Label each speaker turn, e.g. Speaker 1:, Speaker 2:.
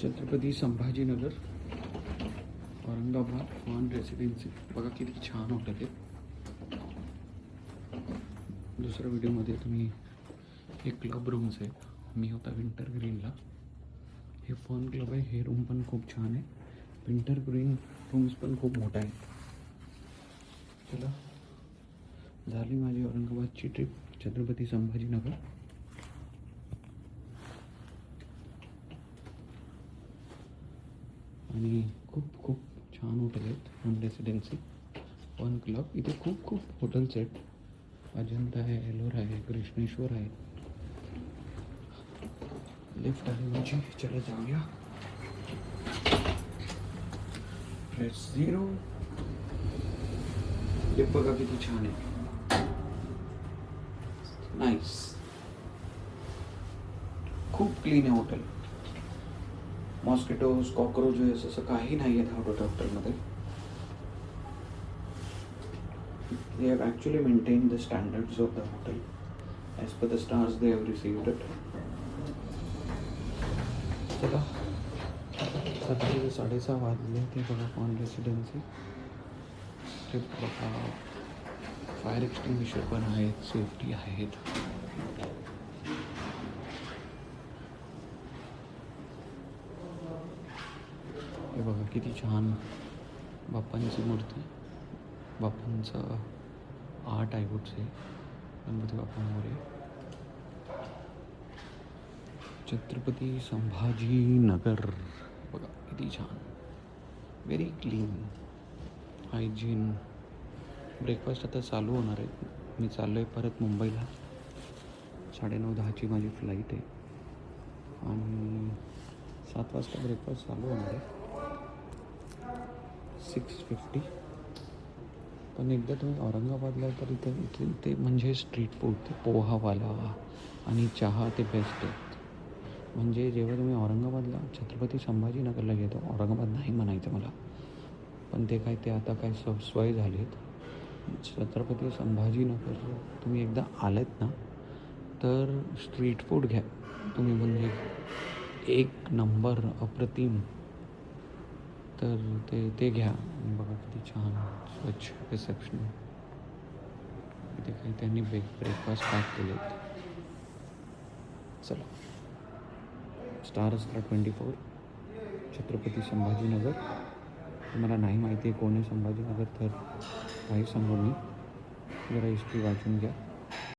Speaker 1: छत्रपती संभाजीनगर औरंगाबाद फॉन रेसिडेन्सी. बघा किती छान हॉटेल आहे. दुसऱ्या व्हिडिओमध्ये तुम्ही हे क्लब रूम्स आहेत. मी होता विंटर ग्रीनला. हे फॉन क्लब आहे. हे रूम पण खूप छान आहे. विंटर ग्रीन रूम्स पण खूप मोठा आहे. चला, झाली माझी औरंगाबादची ट्रिप छत्रपती संभाजीनगर. आणि खूप खूप छान हॉटेल आहेत. फॉन रेसिडेन्सी, फॉन क्लब. इथे खूप खूप हॉटेल्स आहेत. अजंता आहे, एलोरा आहे, कृष्णेश्वर आहे. लिफ्ट आहे माझी. चला जाऊया. प्रेस 0. लिफ्ट बघा किती छान आहे. नाईस. खूप क्लीन आहे हॉटेल. मॉस्किटोज, कॉकरोचेस असं काही नाही आहे हॉटेलमध्ये. They have actually maintained the standards of the hotel as per the stars they have received it. चला, सकाळी 6:30 वाजले. ते बघा फॉन रेसिडेन्सी. ते बघा, फायर एक्सटिंग्विशर पण आहेत, सेफ्टी आहेत. हे बघा किती छान बाप्पांची मूर्ती. बाप्पांचं आर्ट आहे कुठचे. गणपती बाप्पा मोरया. छत्रपती संभाजीनगर बघा किती छान. Very clean, hygiene. ब्रेकफास्ट आता चालू होणार आहे. मी चाललो आहे परत मुंबईला. 9:30-10ची माझी फ्लाईट आहे आणि 7 वाजता ब्रेकफास्ट चालू होणार आहे. 6:50. पण एकदा तुम्ही औरंगाबादला तर इथे म्हणजे स्ट्रीट फूड, ते पोहावाला आणि चहा ते बेस्ट आहेत. म्हणजे जेव्हा तुम्ही औरंगाबादला छत्रपती संभाजीनगरला घेतो, औरंगाबाद नाही म्हणायचं मला, पण ते आता काय सोय झाली आहेत. छत्रपती संभाजीनगर तुम्ही एकदा आलेत ना, तर स्ट्रीट फूड घ्या तुम्ही, म्हणजे एक नंबर अप्रतिम. तर ते घ्या. बघा किती छान स्वच्छ रिसेप्शन. इथे काही त्यांनी ब्रेकफास्ट पॅक केले आहेत. चला, स्टार 24 छत्रपती संभाजीनगर. तुम्हाला नाही माहिती आहे कोण आहे संभाजीनगर, तर काही सांगू मी. जरा हिस्ट्री वाचून घ्या.